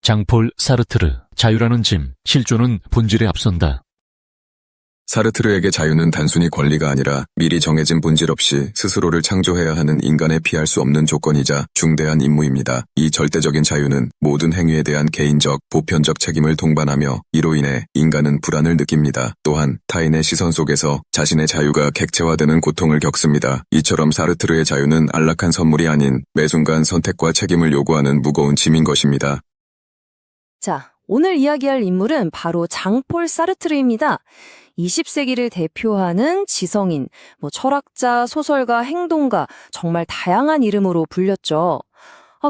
장폴 사르트르, 자유라는 짐, 실존은 본질에 앞선다. 사르트르에게 자유는 단순히 권리가 아니라 미리 정해진 본질 없이 스스로를 창조해야 하는 인간의 피할 수 없는 조건이자 중대한 임무입니다. 이 절대적인 자유는 모든 행위에 대한 개인적, 보편적 책임을 동반하며 이로 인해 인간은 불안을 느낍니다. 또한 타인의 시선 속에서 자신의 자유가 객체화되는 고통을 겪습니다. 이처럼 사르트르의 자유는 안락한 선물이 아닌 매 순간 선택과 책임을 요구하는 무거운 짐인 것입니다. 자, 오늘 이야기할 인물은 바로 장폴 사르트르입니다. 20세기를 대표하는 지성인, 철학자, 소설가, 행동가, 정말 다양한 이름으로 불렸죠.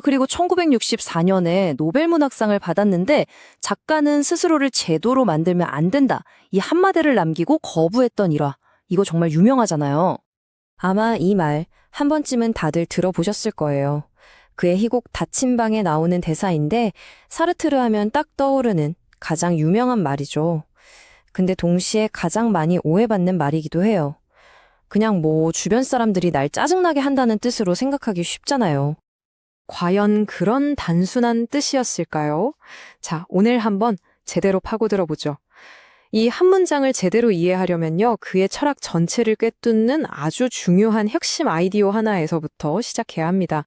그리고 1964년에 노벨문학상을 받았는데 작가는 스스로를 제도로 만들면 안 된다. 이 한마디를 남기고 거부했던 일화. 이거 정말 유명하잖아요. 아마 이 말 한 번쯤은 다들 들어보셨을 거예요. 그의 희곡 닫힌 방에 나오는 대사인데 사르트르 하면 딱 떠오르는 가장 유명한 말이죠. 근데 동시에 가장 많이 오해받는 말이기도 해요. 그냥 주변 사람들이 날 짜증나게 한다는 뜻으로 생각하기 쉽잖아요. 과연 그런 단순한 뜻이었을까요? 자, 오늘 한번 제대로 파고들어보죠. 이 한 문장을 제대로 이해하려면요, 그의 철학 전체를 꿰뚫는 아주 중요한 핵심 아이디어 하나에서부터 시작해야 합니다.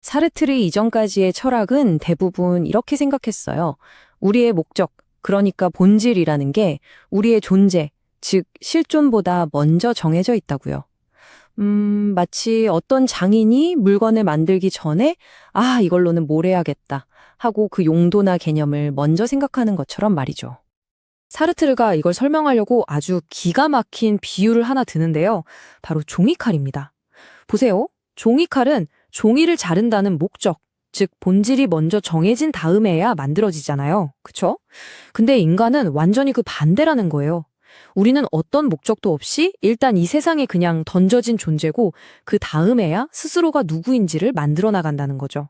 사르트르 이전까지의 철학은 대부분 이렇게 생각했어요. 우리의 목적, 그러니까 본질이라는 게 우리의 존재, 즉 실존보다 먼저 정해져 있다고요. 마치 어떤 장인이 물건을 만들기 전에 이걸로는 뭘 해야겠다 하고 그 용도나 개념을 먼저 생각하는 것처럼 말이죠. 사르트르가 이걸 설명하려고 아주 기가 막힌 비유를 하나 드는데요. 바로 종이칼입니다. 보세요. 종이칼은 종이를 자른다는 목적, 즉 본질이 먼저 정해진 다음에야 만들어지잖아요. 그쵸? 근데 인간은 완전히 그 반대라는 거예요. 우리는 어떤 목적도 없이 일단 이 세상에 그냥 던져진 존재고 그 다음에야 스스로가 누구인지를 만들어 나간다는 거죠.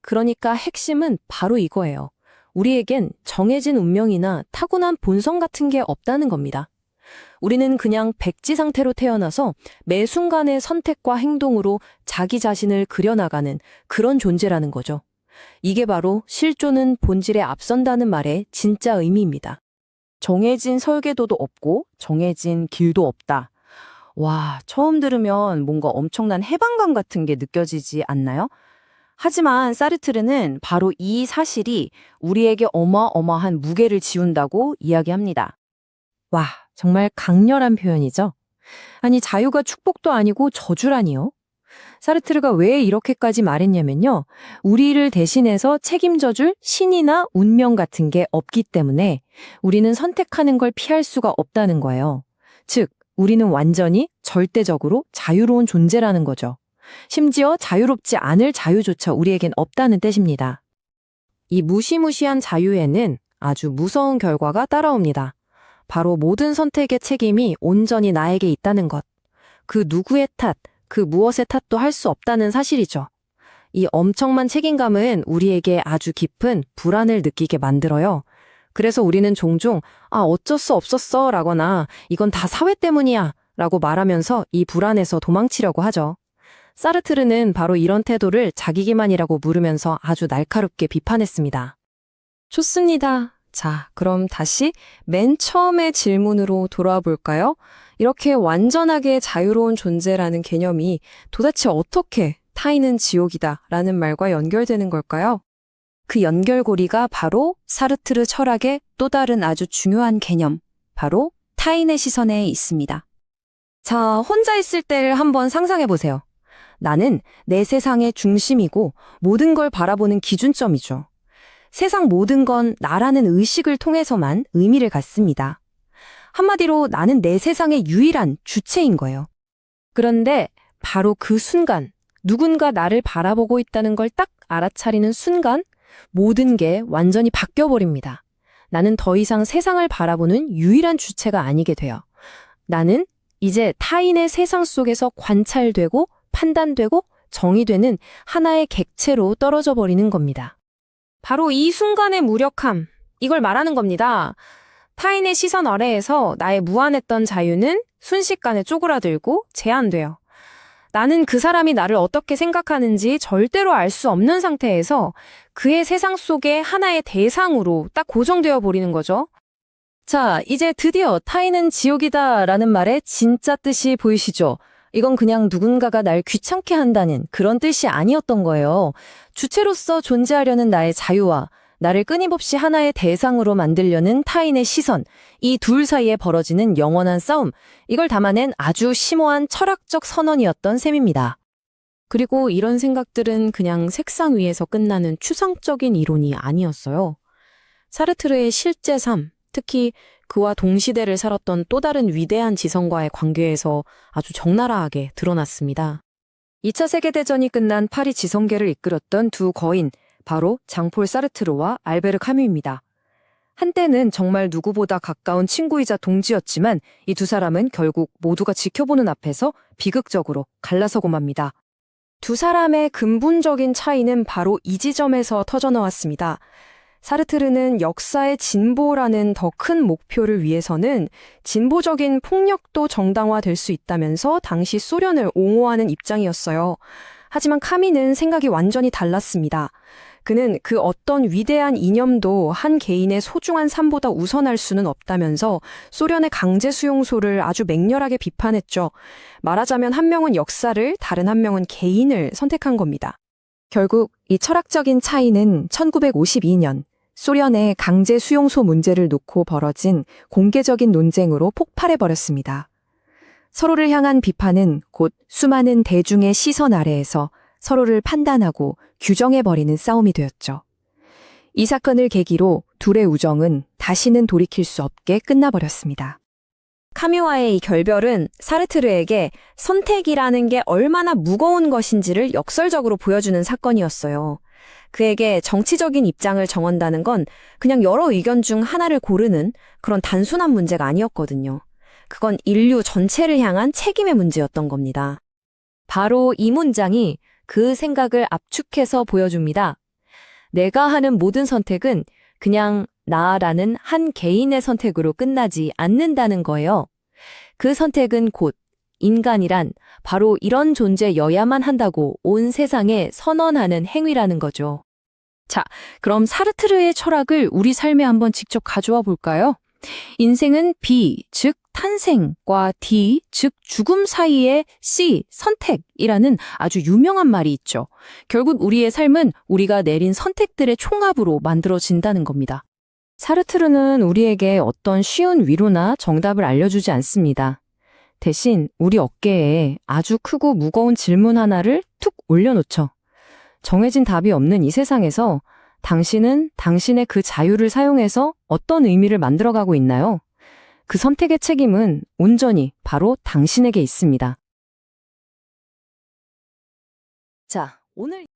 그러니까 핵심은 바로 이거예요. 우리에겐 정해진 운명이나 타고난 본성 같은 게 없다는 겁니다. 우리는 그냥 백지 상태로 태어나서 매 순간의 선택과 행동으로 자기 자신을 그려나가는 그런 존재라는 거죠. 이게 바로 실존은 본질에 앞선다는 말의 진짜 의미입니다. 정해진 설계도도 없고 정해진 길도 없다. 와, 처음 들으면 뭔가 엄청난 해방감 같은 게 느껴지지 않나요? 하지만 사르트르는 바로 이 사실이 우리에게 어마어마한 무게를 지운다고 이야기합니다. 와, 정말 강렬한 표현이죠? 아니, 자유가 축복도 아니고 저주라니요? 사르트르가 왜 이렇게까지 말했냐면요. 우리를 대신해서 책임져줄 신이나 운명 같은 게 없기 때문에 우리는 선택하는 걸 피할 수가 없다는 거예요. 즉, 우리는 완전히 절대적으로 자유로운 존재라는 거죠. 심지어 자유롭지 않을 자유조차 우리에겐 없다는 뜻입니다. 이 무시무시한 자유에는 아주 무서운 결과가 따라옵니다. 바로 모든 선택의 책임이 온전히 나에게 있다는 것. 그 누구의 탓, 그 무엇의 탓도 할 수 없다는 사실이죠. 이 엄청난 책임감은 우리에게 아주 깊은 불안을 느끼게 만들어요. 그래서 우리는 종종 어쩔 수 없었어 라거나 이건 다 사회 때문이야 라고 말하면서 이 불안에서 도망치려고 하죠. 사르트르는 바로 이런 태도를 자기 기만이라고 물으면서 아주 날카롭게 비판했습니다. 좋습니다. 자, 그럼 다시 맨 처음의 질문으로 돌아와 볼까요? 이렇게 완전하게 자유로운 존재라는 개념이 도대체 어떻게 타인은 지옥이다 라는 말과 연결되는 걸까요? 그 연결고리가 바로 사르트르 철학의 또 다른 아주 중요한 개념, 바로 타인의 시선에 있습니다. 자, 혼자 있을 때를 한번 상상해 보세요. 나는 내 세상의 중심이고 모든 걸 바라보는 기준점이죠. 세상 모든 건 나라는 의식을 통해서만 의미를 갖습니다. 한마디로 나는 내 세상의 유일한 주체인 거예요. 그런데 바로 그 순간, 누군가 나를 바라보고 있다는 걸 딱 알아차리는 순간 모든 게 완전히 바뀌어버립니다. 나는 더 이상 세상을 바라보는 유일한 주체가 아니게 돼요. 나는 이제 타인의 세상 속에서 관찰되고 판단되고 정의되는 하나의 객체로 떨어져 버리는 겁니다. 바로 이 순간의 무력함, 이걸 말하는 겁니다. 타인의 시선 아래에서 나의 무한했던 자유는 순식간에 쪼그라들고 제한돼요. 나는 그 사람이 나를 어떻게 생각하는지 절대로 알 수 없는 상태에서 그의 세상 속에 하나의 대상으로 딱 고정되어 버리는 거죠. 자, 이제 드디어 타인은 지옥이다라는 말의 진짜 뜻이 보이시죠? 이건 그냥 누군가가 날 귀찮게 한다는 그런 뜻이 아니었던 거예요. 주체로서 존재하려는 나의 자유와 나를 끊임없이 하나의 대상으로 만들려는 타인의 시선, 이 둘 사이에 벌어지는 영원한 싸움, 이걸 담아낸 아주 심오한 철학적 선언이었던 셈입니다. 그리고 이런 생각들은 그냥 색상 위에서 끝나는 추상적인 이론이 아니었어요. 사르트르의 실제 삶, 특히 그와 동시대를 살았던 또 다른 위대한 지성과의 관계에서 아주 적나라하게 드러났습니다. 2차 세계대전이 끝난 파리 지성계를 이끌었던 두 거인, 바로 장폴 사르트르와 알베르 카뮈입니다. 한때는 정말 누구보다 가까운 친구이자 동지였지만 이 두 사람은 결국 모두가 지켜보는 앞에서 비극적으로 갈라서고 맙니다. 두 사람의 근본적인 차이는 바로 이 지점에서 터져나왔습니다. 사르트르는 역사의 진보라는 더 큰 목표를 위해서는 진보적인 폭력도 정당화될 수 있다면서 당시 소련을 옹호하는 입장이었어요. 하지만 카미는 생각이 완전히 달랐습니다. 그는 그 어떤 위대한 이념도 한 개인의 소중한 삶보다 우선할 수는 없다면서 소련의 강제 수용소를 아주 맹렬하게 비판했죠. 말하자면 한 명은 역사를, 다른 한 명은 개인을 선택한 겁니다. 결국 이 철학적인 차이는 1952년 소련의 강제 수용소 문제를 놓고 벌어진 공개적인 논쟁으로 폭발해버렸습니다. 서로를 향한 비판은 곧 수많은 대중의 시선 아래에서 서로를 판단하고 규정해버리는 싸움이 되었죠. 이 사건을 계기로 둘의 우정은 다시는 돌이킬 수 없게 끝나버렸습니다. 카뮈와의 이 결별은 사르트르에게 선택이라는 게 얼마나 무거운 것인지를 역설적으로 보여주는 사건이었어요. 그에게 정치적인 입장을 정한다는 건 그냥 여러 의견 중 하나를 고르는 그런 단순한 문제가 아니었거든요. 그건 인류 전체를 향한 책임의 문제였던 겁니다. 바로 이 문장이 그 생각을 압축해서 보여줍니다. 내가 하는 모든 선택은 그냥 나라는 한 개인의 선택으로 끝나지 않는다는 거예요. 그 선택은 곧 인간이란 바로 이런 존재여야만 한다고 온 세상에 선언하는 행위라는 거죠. 자, 그럼 사르트르의 철학을 우리 삶에 한번 직접 가져와 볼까요? 인생은 B, 즉 탄생과 D, 즉 죽음 사이의 C, 선택이라는 아주 유명한 말이 있죠. 결국 우리의 삶은 우리가 내린 선택들의 총합으로 만들어진다는 겁니다. 사르트르는 우리에게 어떤 쉬운 위로나 정답을 알려주지 않습니다. 대신 우리 어깨에 아주 크고 무거운 질문 하나를 툭 올려놓죠. 정해진 답이 없는 이 세상에서 당신은 당신의 그 자유를 사용해서 어떤 의미를 만들어가고 있나요? 그 선택의 책임은 온전히 바로 당신에게 있습니다. 자, 오늘